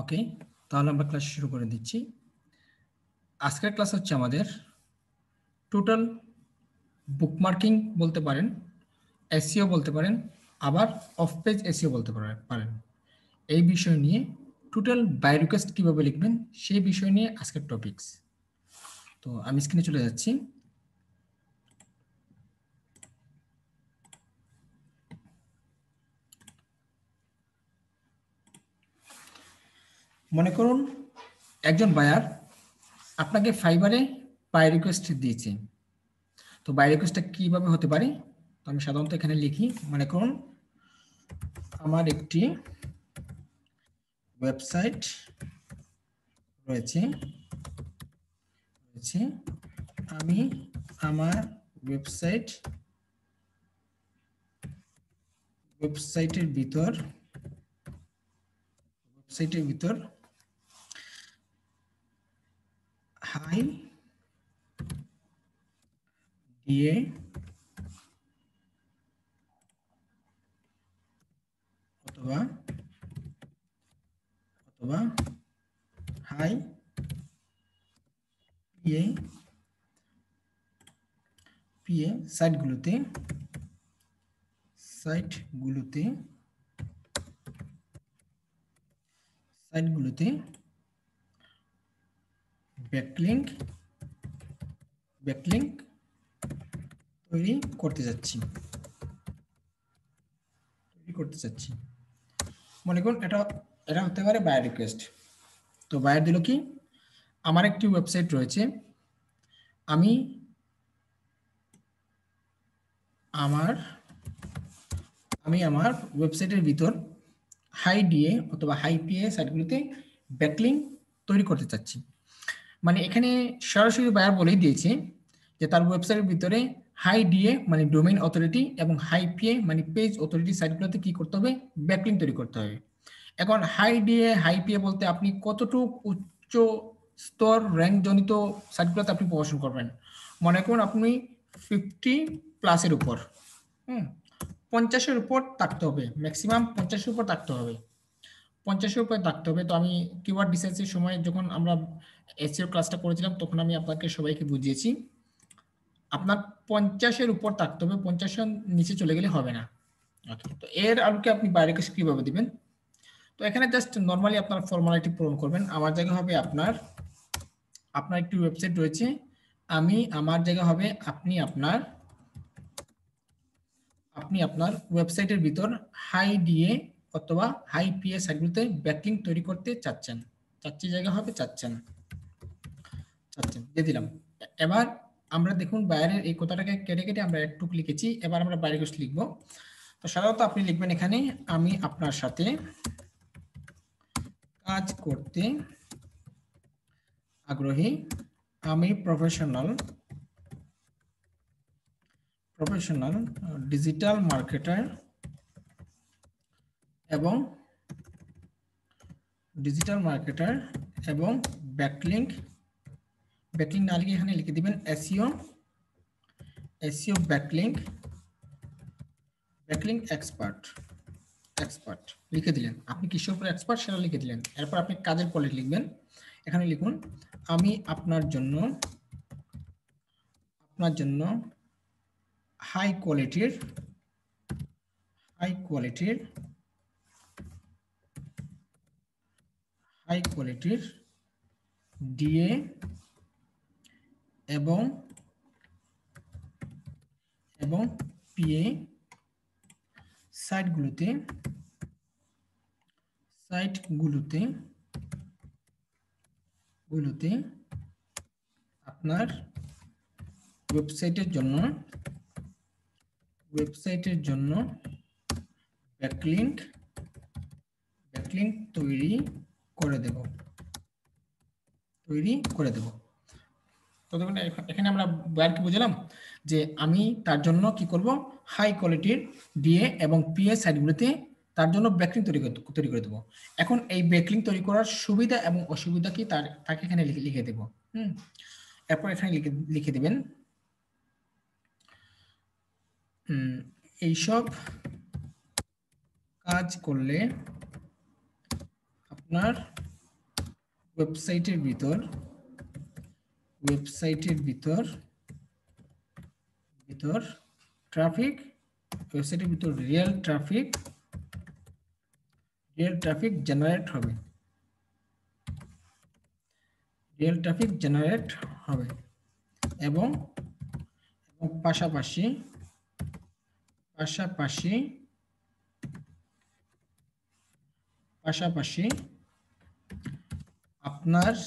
ওকে, তাহলে আমরা ক্লাস শুরু করে দিচ্ছি। আজকের ক্লাস হচ্ছে আমাদের টোটাল বুকমার্কিং বলতে পারেন, এসইও বলতে পারেন, আবার অফ পেজ এসইও বলতে পারেন। এই বিষয় নিয়ে টোটাল বাই রিকোয়েস্ট কীভাবে লিখবেন সেই বিষয় নিয়ে আজকের টপিকস। তো আমি স্ক্রিনে চলে যাচ্ছি। মনে করুন একজন বায়ার আপনাকে ফাইবারে বাই রিকোয়েস্ট দিয়েছে। তো বাই রিকোয়েস্টটা কীভাবে হতে পারে, তো আমি সাধারণত এখানে লিখি, মনে করুন আমার একটি ওয়েবসাইট রয়েছে, আমি আমার ওয়েবসাইটের ভিতর হাই দিয়ে অথবা হাই পিএ সাইটগুলোতে ব্যাকলিংক তৈরি করতে যাচ্ছি। মনে করুন এটা হতে পারে বায়ার রিকোয়েস্ট। তো বায়ার দিল কি, আমার একটি ওয়েবসাইট রয়েছে, আমি আমার ওয়েবসাইটের ভিতর হাই ডিএ অথবা হাই পিএ সাইটগুলোতে ব্যাকলিংক তৈরি করতে চাচ্ছি। মানে এখানে সরাসরি বায়ার বলেই দিয়েছে যে তার ওয়েবসাইটের ভিতরে হাই ডিএ মানে ডোমেইন অথরিটি এবং হাই পিএ মানে পেজ অথরিটি সাইটগুলোতে কি করতে হবে, ব্যাকলিংক তৈরি করতে হবে। এখন হাই ডিএ হাই পিএ বলতে আপনি কতটুকু উচ্চ স্তর র্যাঙ্ক জনিত সাইটগুলোতে আপনি প্রমোশন করবেন। মনে করুন আপনি 50+ উপর, 50-এর উপর থাকতে হবে, ম্যাক্সিমাম 50-এর উপর থাকতে হবে, 50-এর উপর থাকতে হবে। তো আমি কিওয়ার্ড রিসার্চের সময় যখন আমরা এসইও ক্লাসটা করেছিলাম তখন আমি আপনাকে সবাইকে বুঝিয়েছি আপনার 50-এর উপর থাকতে হবে, 50-এর নিচে চলে গেলে হবে না। ওকে, তো এর আলোকে আপনি বাইরে কিভাবে দিবেন, তো এখানে জাস্ট নর্মালি আপনার ফর্মালিটি পূরণ করবেন। আমার জায়গা হবে আপনার একটি ওয়েবসাইট রয়েছে, আমার জায়গা হবে আপনি আপনার ওয়েবসাইটের ভিতর হাই ডিএ অথবা হাই পিএ সাইটগুলোতে ব্যাকলিংক তৈরি করতে চাচ্ছেন, জায়গা হবে চাচ্ছেন দিয়ে দিলাম। এবার আমরা দেখুন বাইরের এই কথাটাকে কেটে আমরা একটু লিখেছি, এবার আমরা বাইরে কিছু লিখবো। তো সাধারণত আপনি লিখবেন এখানে আমি আপনার সাথে কাজ করতে আগ্রহী, আমি প্রফেশনাল ডিজিটাল মার্কেটার এবং ব্যাকলিংক না লিখে এখানে লিখে দিবেন এসইও ব্যাকলিংক এক্সপার্ট লিখে দিলেন। আপনি কিসের উপর এক্সপার্ট সেটা লিখে দিলেন। এরপর আপনি কাজের কোয়ালিটি লিখবেন, এখানে লিখুন আমি আপনার জন্য হাই কোয়ালিটির ডিএ এবং পিএ সাইটগুলোতে আপনার ওয়েবসাইটের জন্য ব্যাকলিংক তৈরি করে দেব। তো দেখুন এখানে আমরা বায়ারকে বুঝলাম যে আমি তার জন্য কি করব, হাই কোয়ালিটির ডিএ এবং পিএ সাইটগুলোতে তার জন্য ব্যাকলিংক তৈরি করে দেবো। এখন এই ব্যাকলিংক তৈরি করার সুবিধা এবং অসুবিধা কি তাকে এখানে লিখে দেব। এরপর এখানে লিখে দিবেন এইসব কাজ করলে আপনার ওয়েবসাইটের ভিতর ট্রাফিক, ওয়েবসাইটের ভিতর রিয়েল ট্রাফিক জেনারেট হবে, এবং পাশাপাশি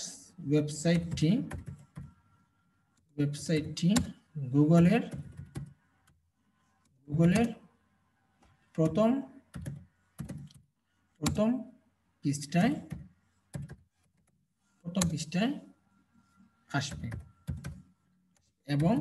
আপনার ওয়েবসাইটটি গুগলের প্রথম পৃষ্ঠায় আসবে, এবং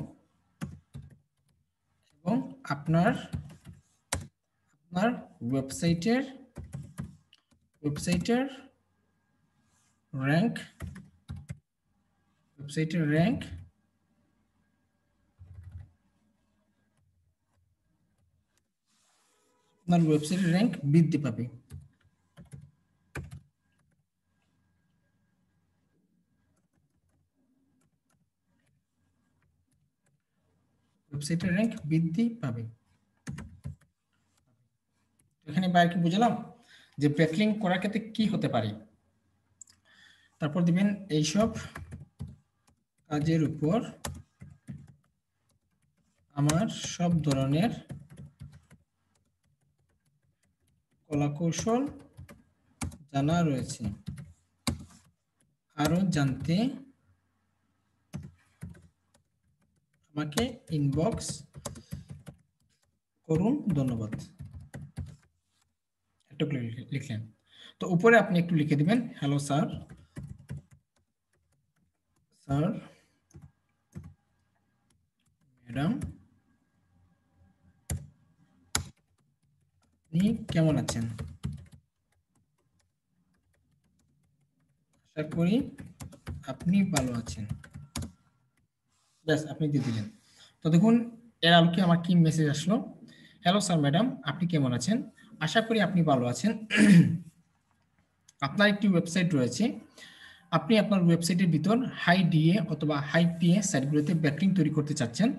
আপনার ওয়েবসাইটের র্যাঙ্ক বৃদ্ধি পাবে। এখানে বাইরে কি বুঝলাম যে ব্যাকলিঙ্ক করার ক্ষেত্রে কি হতে পারে। তারপর দিবেন এইসব কাজের উপর আমার সব ধরনের কলাকৌশল জানা রয়েছে, আরো জানতে আমাকে ইনবক্স করুন, ধন্যবাদ। একটু লিখলেন। তো উপরে আপনি একটু লিখে দিবেন, হ্যালো স্যার, ম্যাডাম, আপনি কেমন আছেন? আশা করি আপনি ভালো আছেন। ব্যাস, আপনি দিয়ে দিলেন। তো দেখুন এর আলোকে আমার কি মেসেজ আসলো, হ্যালো স্যার ম্যাডাম, আপনি কেমন আছেন? আশা করি আপনি ভালো আছেন। আপনার একটি ওয়েবসাইট রয়েছে, আপনি আপনার ওয়েবসাইটের ভিতর হাই ডিএ অথবা হাই পিএ সাইটগুলোতে ব্যাকলিঙ্ক তৈরি করতে চাচ্ছেন।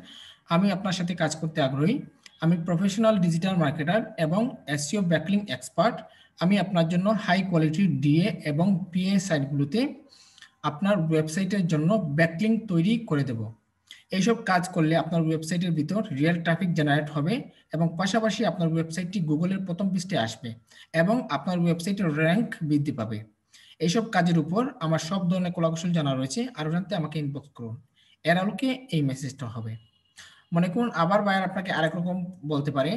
আমি আপনার সাথে কাজ করতে আগ্রহী। আমি প্রফেশনাল ডিজিটাল মার্কেটার এবং এসইও ব্যাকলিঙ্ক এক্সপার্ট। আমি আপনার জন্য হাই কোয়ালিটির ডিএ এবং পিএ সাইটগুলোতে আপনার ওয়েবসাইটের জন্য ব্যাকলিঙ্ক তৈরি করে দেব। এইসব কাজ করলে আপনার ওয়েবসাইটের ভিতর রিয়েল ট্রাফিক জেনারেট হবে, এবং পাশাপাশি আপনার ওয়েবসাইটটি গুগলের প্রথম পৃষ্ঠায় আসবে, এবং আপনার ওয়েবসাইটের র্যাঙ্ক বৃদ্ধি পাবে। এইসব কাজের উপর আমার সব ধরনের কলাকৌশল জানা রয়েছে, আরো জানতে আমাকে ইনবক্স করুন। এর আলোকে এই মেসেজটা হবে। মনে করুন আবার বায়ার আপনাকে আরেক রকম বলতে পারে,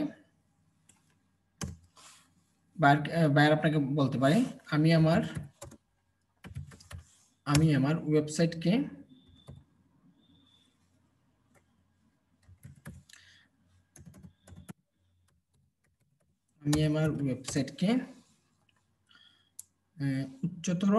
বায়ার আপনাকে বলতে পারে আমি আমার ওয়েবসাইটকে উচ্চতর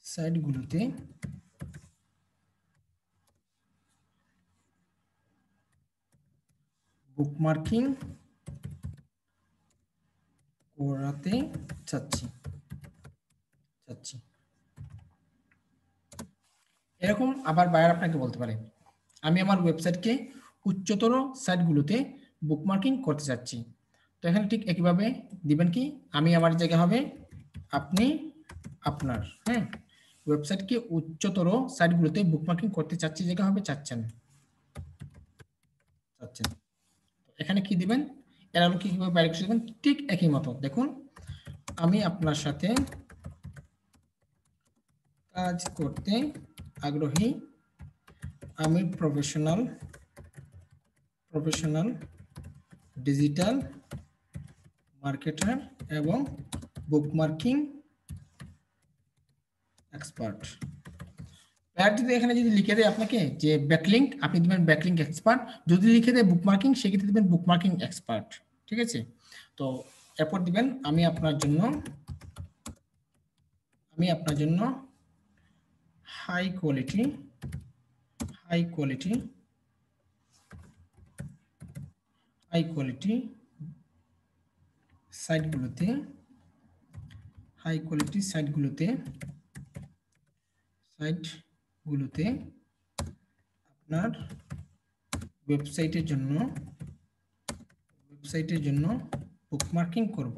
সাইটগুলোতে বুকমার্কিং করাতে চাচ্ছি। এরকম আবার বায়ার আপনাকে বলতে পারে আমি আমার ওয়েবসাইটকে উচ্চতর সাইটগুলোতে বুকমার্কিং করতে চাচ্ছি। তো এখানে ঠিক একইভাবে দিবেন কি, আমি আমার জায়গা হবে আপনি আপনার, হ্যাঁ, ওয়েবসাইটকে উচ্চতর সাইটগুলোতে বুকমার্কিং করতে চাচ্ছি জায়গা হবে চাচ্ছেন। এখানে কি দিবেন, এর আলো কি কিভাবে বাইরে দিবেন, ঠিক একই মতো। দেখুন আমি আপনার সাথে কাজ করতে আগ্রহী, আমি প্রফেশনাল ডিজিটাল মার্কেটার এবং বুকমার্কিং এক্সপার্ট। যদি এখানে যদি লিখে দেয় আপনাকে যে ব্যাকলিঙ্ক, আপনি দিবেন ব্যাকলিঙ্ক এক্সপার্ট। যদি লিখে দেয় বুকমার্কিং, সেক্ষেত্রে দিবেন বুকমার্কিং এক্সপার্ট। ঠিক আছে, তো এরপর দিবেন আমি আপনার জন্য হাই কোয়ালিটি সাইটগুলোতে আপনার ওয়েবসাইটের জন্য বুকমার্কিং করব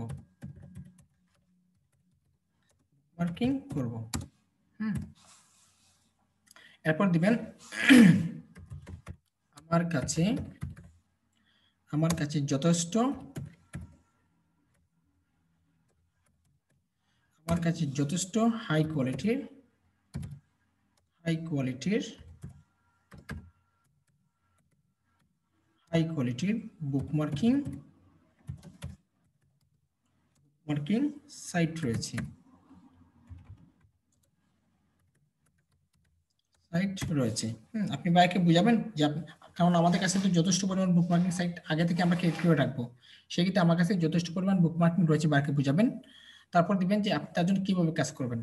এরপর দিবেন আমার কাছে যথেষ্ট হাই কোয়ালিটির বুকমার্কিং সাইট রয়েছে। আপনি বাইকে বুঝাবেন যে কারণ আমাদের কাছে তো যথেষ্ট পরিমাণ বুকমার্কিং সাইট আগে থেকে আমরা ক্রিয়েট করে রাখবো, সেক্ষেত্রে আমার কাছে যথেষ্ট পরিমাণ বুকমার্কিং রয়েছে, বাইকে বুঝাবেন। তারপর দিবেন যে আপনি তার জন্য কিভাবে কাজ করবেন।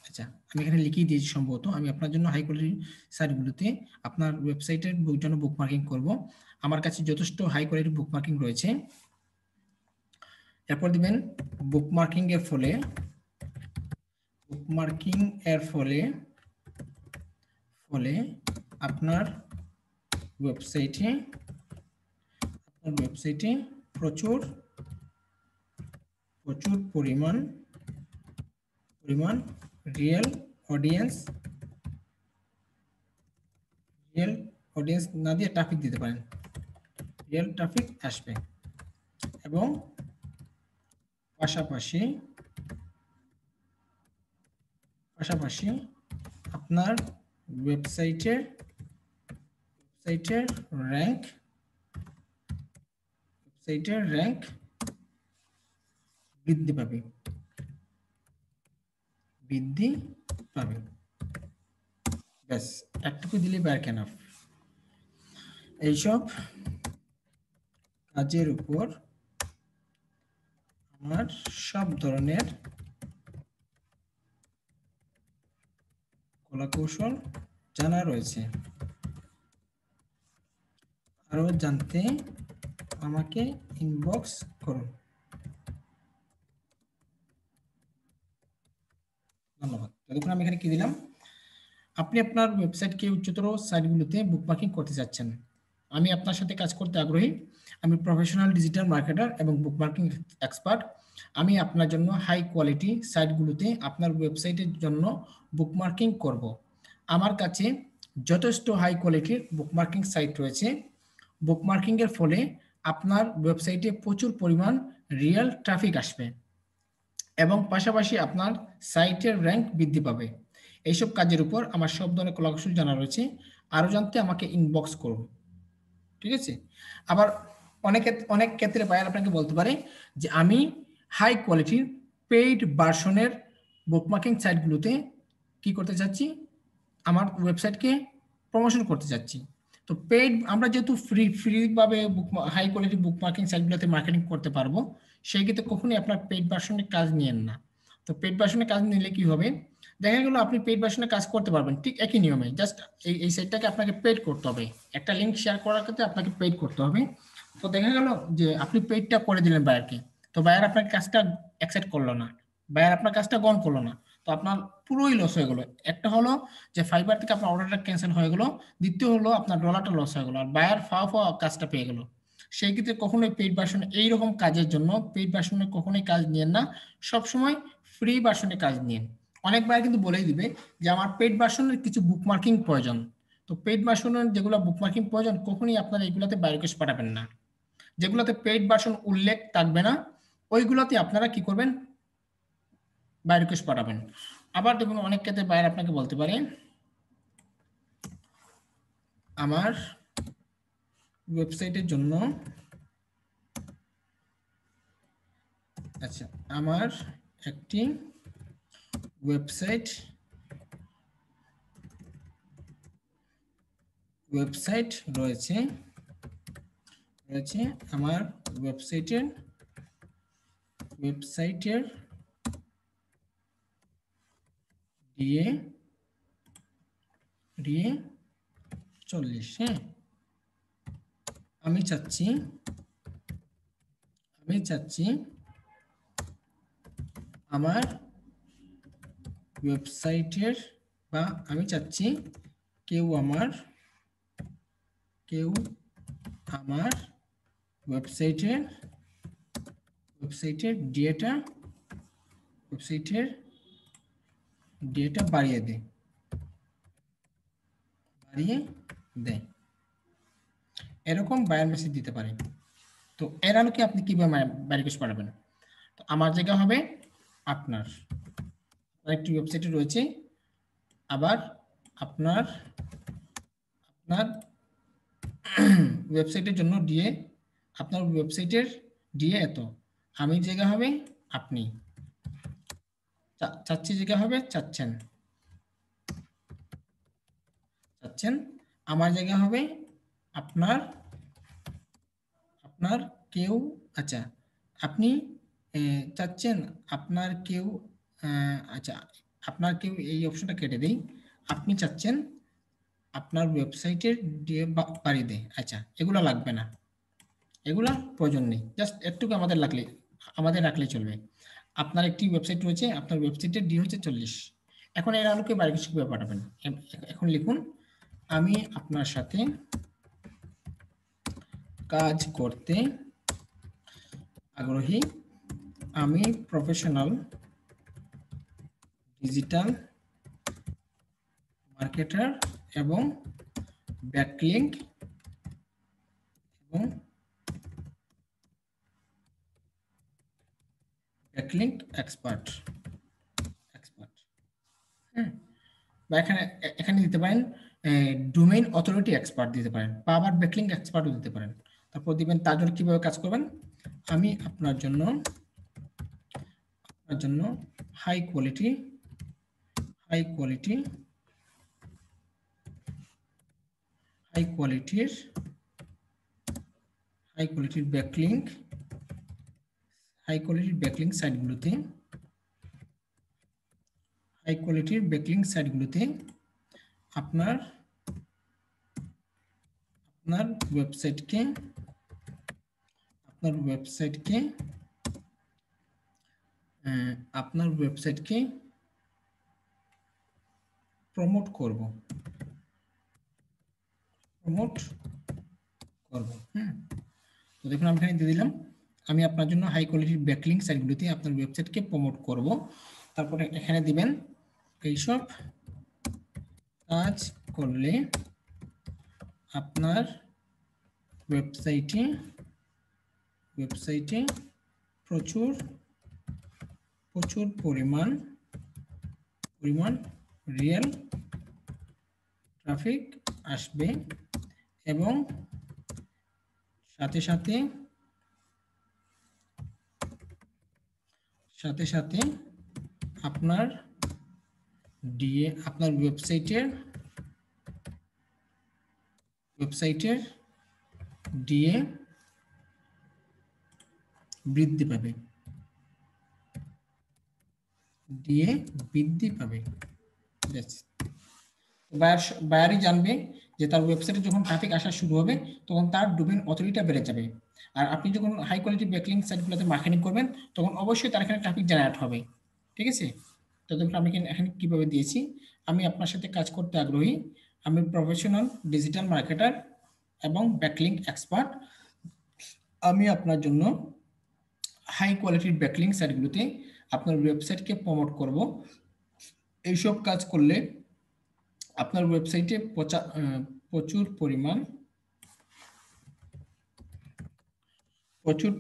আচ্ছা, আমি এখানে লিখিয়ে দিয়েছি সম্ভবত, আমি আপনার জন্য হাই কোয়ালিটি সাইটগুলোতে আপনার ওয়েবসাইটের জন্য বুকমার্কিং করব। আমার কাছে যথেষ্ট হাই কোয়ালিটি বুকমার্কিং রয়েছে। এরপর দিবেন বুকমার্কিং এর ফলে আপনার ওয়েবসাইটে প্রচুর পরিমাণ রিয়েল অডিয়েন্স না দিয়ে ট্রাফিক দিতে পারেন, রিয়েল ট্রাফিক আসবে। এবং পাশাপাশি আপনার ওয়েবসাইটের র্যাঙ্ক বৃদ্ধি পাবে। ব্যাস, একটুকু দিলে ব্যাক এনাফ। এইসব কাজের উপর আমার সব ধরনের কলাকৌশল জানা রয়েছে। আরো জানতে আমাকে ইনবক্স করুন। ধন্যবাদ। ততক্ষণ আমি এখানে কি দিলাম, আপনি আপনার ওয়েবসাইটকে উচ্চতর সাইটগুলোতে বুকমার্কিং করতে যাচ্ছেন। আমি আপনার সাথে কাজ করতে আগ্রহী। আমি প্রফেশনাল ডিজিটাল মার্কেটার এবং বুকমার্কিং এক্সপার্ট। আমি আপনার জন্য হাই কোয়ালিটি সাইটগুলোতে আপনার ওয়েবসাইটের জন্য বুকমার্কিং করব। আমার কাছে যথেষ্ট হাই কোয়ালিটির বুকমার্কিং সাইট রয়েছে। বুকমার্কিংয়ের ফলে আপনার ওয়েবসাইটে প্রচুর পরিমাণ রিয়েল ট্রাফিক আসবে এবং পাশাপাশি আপনার সাইটের র্যাঙ্ক বৃদ্ধি পাবে। এইসব কাজের উপর আমার সব ধরনের কলাকৌশল জানা রয়েছে। আরও জানতে আমাকে ইনবক্স করুন। ঠিক আছে। আবার অনেক ক্ষেত্রে বায়ার আপনাকে বলতে পারে যে আমি হাই কোয়ালিটির পেইড ভার্সনের বুকমার্কিং সাইটগুলোতে কি করতে চাচ্ছি, আমার ওয়েবসাইটকে প্রমোশন করতে চাচ্ছি। তো পেইড আমরা যেহেতু ফ্রিভাবে হাই কোয়ালিটি বুকমার্কিং সাইটগুলোতে মার্কেটিং করতে পারবো, সেই ক্ষেত্রে কখনোই আপনার পেইড ভার্সনের কাজ নিয়েন না। তো পেইড ভার্সনের কাজ নিলে কি হবে, দেখা গেল আপনি পেইড ভার্সনের কাজ করতে পারবেন ঠিক একই নিয়মে, জাস্ট এই সাইটটাকে আপনাকে পেইড করতে হবে, একটা লিঙ্ক শেয়ার করার ক্ষেত্রে আপনাকে পেইড করতে হবে। তো দেখা গেল যে আপনি পেইডটা করে দিলেন বায়ারকে, তো বায়ার আপনার কাজটা অ্যাকসেপ্ট করলো না, বায়ার আপনার কাজটা গ্রহণ করলো না, তো আপনার পুরোই লস হয়ে গেলো। একটা হলো যে ফাইবার থেকে আপনার অর্ডারটা ক্যান্সেল হয়ে গেলো, দ্বিতীয় হলো আপনার ডলারটা লস হয়ে গেলো, আর বায়ার ফাওয়া কাজটা পেয়ে গেল। সেই ক্ষেত্রে কখনোই পেইড ভার্সন এইরকম কাজের জন্য পেইড ভার্সনে কখনোই কাজ নিয়েন না, সবসময় ফ্রি ভার্সনে কাজ নিন। অনেক বায়ার কিন্তু বলেই দিবে যে আমার পেইড ভার্সনের কিছু বুকমার্কিং প্রয়োজন। তো পেইড ভার্সনের যেগুলো বুকমার্কিং প্রয়োজন কখনোই আপনারা এগুলোতে বাই রিকোয়েস্ট পাঠাবেন না। যেগুলোতে পেইড ভার্সন উল্লেখ থাকবে না ওইগুলোতে আপনারা কি করবেন, বাই রিকোয়েস্ট পাঠাবেন। আবার দেখুন অনেক ক্ষেত্রে বায়ার আপনাকে বলতে পারে আমার ওয়েবসাইটের জন্য, আচ্ছা আমার একটি ওয়েবসাইট রয়েছে, আমার ওয়েবসাইটের DA ডিএ 40। হ্যাঁ, আমি চাচ্ছি আমার ওয়েবসাইটের বা আমি চাচ্ছি কেউ আমার ওয়েবসাইটের ডেটা বাড়িয়ে দেয়। এরকম বায়ার মেসেজ দিতে পারে। তো এর আলোকে আপনি কিভাবে বায়ার রিকোয়েস্ট পাঠাবেন? তো আমার জায়গা হবে আপনার একটি ওয়েবসাইটে রয়েছে, আবার আপনার ওয়েবসাইটের জন্য ডিএ, আপনার ওয়েবসাইটের ডিএ এত, আমি জায়গা হবে আপনি, চাচ্ছি জায়গা হবে চাচ্ছেন, আমার জায়গা হবে আপনার কেউ। আচ্ছা, আপনি চাচ্ছেন আপনার কেউ, আচ্ছা আপনার কেউ, এই অপশনটা কেটে দেই। আপনি চাচ্ছেন আপনার ওয়েবসাইটের দিয়ে বাড়িয়ে দেয়। আচ্ছা, এগুলো লাগবে না, এগুলা প্রয়োজন নেই, জাস্ট একটুকু আমাদের রাখলেই চলবে। আপনার একটি ওয়েবসাইট রয়েছে, আপনার ওয়েবসাইটের ডি হচ্ছে 40। এখন এর আলোকে বাইরে কিছু কিভাবে পাঠাবেন? এখন লিখুন, আমি আপনার সাথে কাজ করতে আগ্রহী, আমি প্রফেশনাল ডিজিটাল মার্কেটার এবং ব্যাকলিঙ্ক এক্সপার্ট। হ্যাঁ, বা এখানে দিতে পারেন ডোমেইন অথরিটি এক্সপার্ট দিতে পারেন, বা আবার ব্যাকলিঙ্ক এক্সপার্টও দিতে পারেন। তারপর দিবেন তার জন্য কিভাবে কাজ করবেন। আমি আপনার জন্য হাই কোয়ালিটির ব্যাকলিঙ্ক সাইটগুলোতে আপনার ওয়েবসাইটকে প্রমোট করব। তো দেখুন আমি এখানে দিয়ে দিলাম, আমি আপনার জন্য হাই কোয়ালিটির ব্যাকলিঙ্ক সাইটগুলোতে আপনার ওয়েবসাইটকে প্রমোট করব। তারপরে এখানে দিবেন এইসব কাজ করলে আপনার ওয়েবসাইটে প্রচুর পরিমাণ রিয়েল ট্রাফিক আসবে এবং সাথে সাথে আপনার ওয়েবসাইটের ডিএ বৃদ্ধি পাবে। বায়ারই জানবে যে তার ওয়েবসাইটে যখন ট্রাফিক আসা শুরু হবে তখন তার ডোমেইন অথরিটিটা বেড়ে যাবে। আর আপনি যখন হাই কোয়ালিটি ব্যাকলিঙ্ক সাইটগুলোতে মার্কেটিং করবেন তখন অবশ্যই তার এখানে ট্রাফিক জেনারেট হবে। ঠিক আছে, তো দেখুন আমি এখানে কিভাবে দিয়েছি, আমি আপনার সাথে কাজ করতে আগ্রহী, আমি প্রফেশনাল ডিজিটাল মার্কেটার এবং ব্যাকলিঙ্ক এক্সপার্ট, আমি আপনার জন্য হাই কোয়ালিটির ব্যাকলিঙ্ক সাইটগুলোতে আপনার ওয়েবসাইটকে প্রমোট করব। এইসব কাজ করলে আপনার ওয়েবসাইটে প্রচুর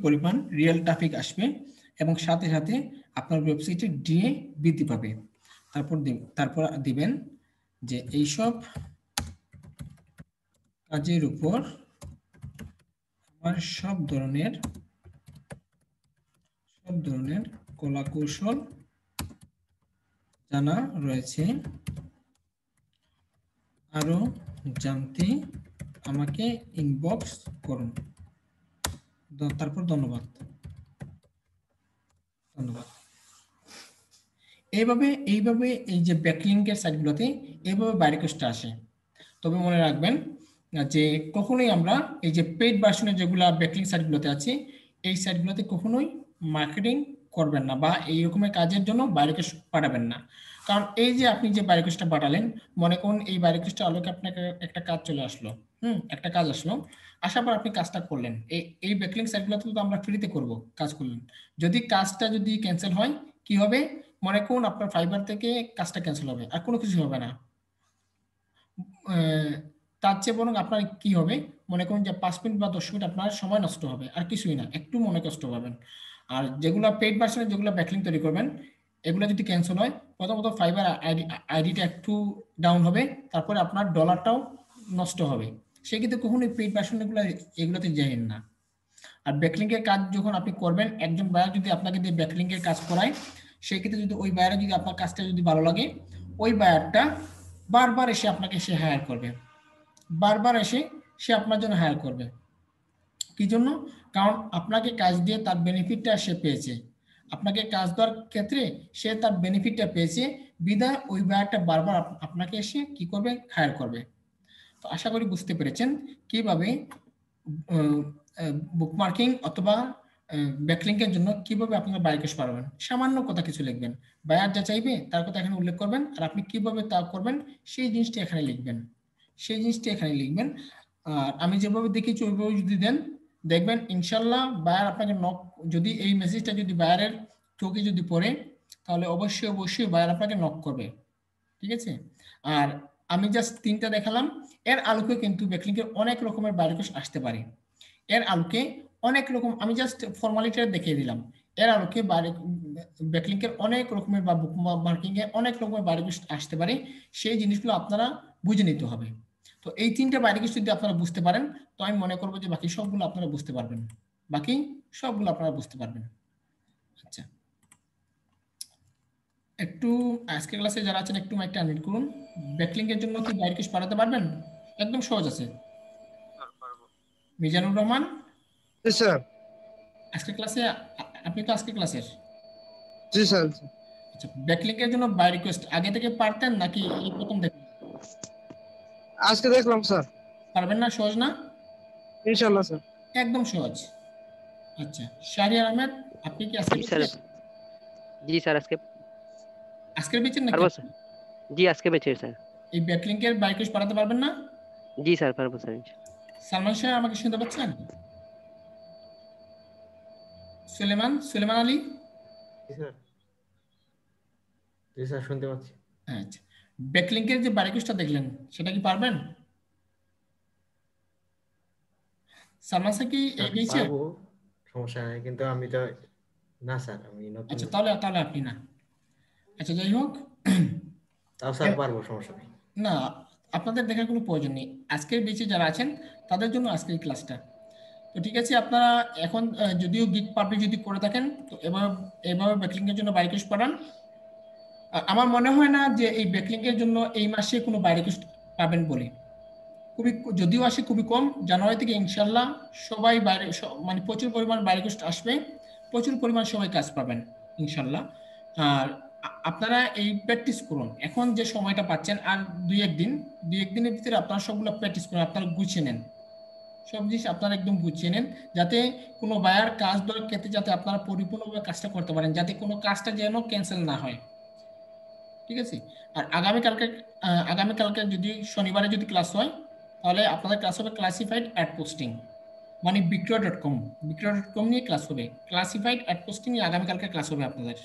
পরিমাণ রিয়েল ট্রাফিক আসবে এবং সাথে আপনার ওয়েবসাইটে ডিএ বৃদ্ধি পাবে। তারপর দিবেন যে এইসব কাজের উপর আমার সব ধরনের কলাকৌশল জানা রয়েছে, আরো জানতে আমাকে ইনবক্স করুন। তারপর ধন্যবাদ। এইভাবে এই যে ব্যাকলিঙ্কের সাইটগুলোতে এইভাবে বাই রিকোয়েস্ট আসে। তবে মনে রাখবেন যে কখনোই আমরা এই যে পেইড ভার্সনের যেগুলা ব্যাকলিং সাইটগুলোতে আছে এই সাইটগুলোতে কখনোই মার্কেটিং করবেন না বা এই রকমের কাজের জন্য বাইরে পাঠাবেন না। কারণ এই যে আপনি যে বাইরে কোর্সটা পাঠালেন, মনে করুন এই বাইরে কোর্সটা আলোকে আপনাকে একটা কাজ চলে আসলো, একটা কাজ আসলো, আসার পর আপনি কাজটা করলেন, এই ব্যাকলিং সাইটগুলোতে তো আমরা ফ্রিতে করব, কাজ করলেন, যদি কাজটা যদি ক্যান্সেল হয় কি হবে? মনে করুন আপনার ফাইবার থেকে কাজটা ক্যান্সেল হবে, আর কোনো কিছু হবে না। তার চেয়ে বরং আপনার কি হবে, মনে করুন যে 5 মিনিট বা 10 মিনিট আপনার সময় নষ্ট হবে, আর কিছুই না, একটু মনে কষ্ট পাবেন। আর যেগুলো পেইড ভার্সনে যেগুলো ব্যাকলিং তৈরি করবেন, এগুলো যদি ক্যান্সেল হয়, প্রথমত ফাইবার আইডিটা একটু ডাউন হবে, তারপরে আপনার ডলারটাও নষ্ট হবে। সেক্ষেত্রে কখনোই পেইড ভার্সন এগুলোতে যাবেন না। আর ব্যাকলিংকের কাজ যখন আপনি করবেন, একজন বায়ার যদি আপনাকে দিয়ে ব্যাকলিংকের কাজ করায়, সেই ক্ষেত্রে যদি ওই বায়ারে যদি আপনার কাজটা যদি ভালো লাগে, ওই বায়ারটা বারবার এসে আপনাকে সে হায়ার করবে, বারবার এসে সে আপনার জন্য হায়ার করবে। কি জন্য? কারণ আপনাকে কাজ দিয়ে তার বেনিফিটটা সে পেয়েছে, আপনাকে কাজ দেওয়ার ক্ষেত্রে সে তার বেনিফিটটা পেয়েছে, বিদায় ওই বায়ারটা বারবার আপনাকে এসে কি করবে? হায়ার করবে। তো আশা করি বুঝতে পেরেছেন কিভাবে বুকমার্কিং অথবা ব্যাকলিংকের জন্য কিভাবে আপনারা বায়ার কোর্স পাঠাবেন। সামান্য কথা কিছু লিখবেন, বায়ার যা চাইবে তার কথা এখানে উল্লেখ করবেন, আর আপনি কিভাবে তা করবেন সেই জিনিসটি এখানে লিখবেন, সেই জিনিসটি এখানে লিখবেন। আর আমি যেভাবে দেখেছি ওইভাবে যদি দেন, দেখবেন ইনশাল্লাহ বায়ার আপনাকে নক, যদি এই মেসেজটা যদি বায়ারের চোখে যদি পড়ে, তাহলে অবশ্যই অবশ্যই বায়ার আপনাকে নক করবে। ঠিক আছে? আর আমি জাস্ট 3টা দেখালাম, এর আলোকে কিন্তু ব্যাকলিংকের অনেক রকমের বায়ার কোর্স আসতে পারে, এর আলোকে অনেক রকম, আমি জাস্ট ফর্মালিটিটা দেখিয়ে দিলাম, এর আলোকে ব্যাকলিংকের অনেক রকমের বা বুক মার্কিং এর অনেক রকমের বায়ার কোর্স আসতে পারে, সেই জিনিসগুলো আপনারা বুঝে নিতে হবে। তো এই 3টে বায়ার কোর্স যদি আপনারা বুঝতে পারেন, তো আমি মনে করবো যে বাকি সবগুলো আপনারা বুঝতে পারবেন, বাকি সবগুলো আপনারা বুঝতে পারবেন। আচ্ছা, একটু আজকের ক্লাসে যারা আছেন একটু মাইকটা আনমিউট করুন। ব্যাকলিং এর জন্য কি বায়ার কোর্স পাঠাতে পারবেন? একদম সহজ আছে। মিজানুর রহমান, জি স্যার। আজকের ক্লাসে আপনি তো আজকের ক্লাসের। জি স্যার। আচ্ছা, ব্যাকলিং এর জন্য বাই রিকোয়েস্ট আগে থেকে পারতেন নাকি এই প্রথম দেখলেন? আজকে দেখলাম স্যার। পারবেন না? সহজ না? ইনশাআল্লাহ স্যার। একদম সহজ। আচ্ছা, শাহরিয়ার আহমেদ, আপনি কি আজকে जी सर। পেয়েছেন? जी सर আজকের পেয়েছেন নাকি? पारबो सर। जी आज के सर। এই ব্যাকলিং এর বাই রিকোয়েস্ট পাঠাতে পারবেন না? जी सर पारबो सर। সালমান শাহ আমাকে শুনতে পাচ্ছেন? সুলেমান আলী, জি স্যার। জি স্যার, শুনতে পাচ্ছি। আচ্ছা, ব্যাকলিং এর যে বাই রিকোয়েস্টটা দেখলেন সেটা কি পারবেন? সালমান শাহ কি স্যার পেয়েছে? পারবো, সমস্যা নাই, কিন্তু আমি তো না স্যার, আমি নতুন। আচ্ছা, তাহলে আপনি না। আচ্ছা, যাই হোক, তাও স্যার পারবো, সমস্যা নেই। না, আপনাদের দেখার কোনো প্রয়োজন নেই, আজকের বেঁচে যারা আছেন তাদের জন্য আজকের এই ক্লাসটা। তো ঠিক আছে, আপনারা এখন যদিও গিগ পাবলিক যদি করে থাকেন, তো এভাবে ব্যাকলিংকের জন্য বাই রিকোয়েস্ট পাঠান। আমার মনে হয় না যে এই ব্যাকলিংকের জন্য এই মাসে কোনো বাই রিকোয়েস্ট পাবেন বলে, খুবই, যদিও আসে খুবই কম। জানুয়ারি থেকে ইনশাল্লাহ সবাই বাইরে, মানে প্রচুর পরিমাণ বাই রিকোয়েস্ট আসবে, প্রচুর পরিমাণ সবাই কাজ পাবেন ইনশাল্লাহ। আর আপনারা এই প্র্যাকটিস করুন, এখন যে সময়টা পাচ্ছেন, আর দুই একদিনের ভিতরে আপনারা সবগুলো প্র্যাকটিস করুন, আপনারা গুছিয়ে নেন, সব জিনিস আপনারা একদম গুছিয়ে নেন, যাতে কোনো বায়ার কাজ দেওয়ার ক্ষেত্রে যাতে আপনারা পরিপূর্ণভাবে কাজটা করতে পারেন, যাতে কোনো কাজটা যেন ক্যান্সেল না হয়। ঠিক আছে? আর আগামীকালকে যদি শনিবারে যদি ক্লাস হয়, তাহলে আপনাদের ক্লাস হবে ক্লাসিফাইড অ্যাড পোস্টিং, মানে বিক্রয়.com নিয়ে ক্লাস হবে, ক্লাসিফাইড অ্যাড পোস্টিং নিয়ে আগামীকালকে ক্লাস হবে আপনাদের।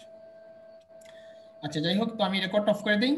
আচ্ছা, যাই হোক, তো আমি রেকর্ড অফ করে দিই।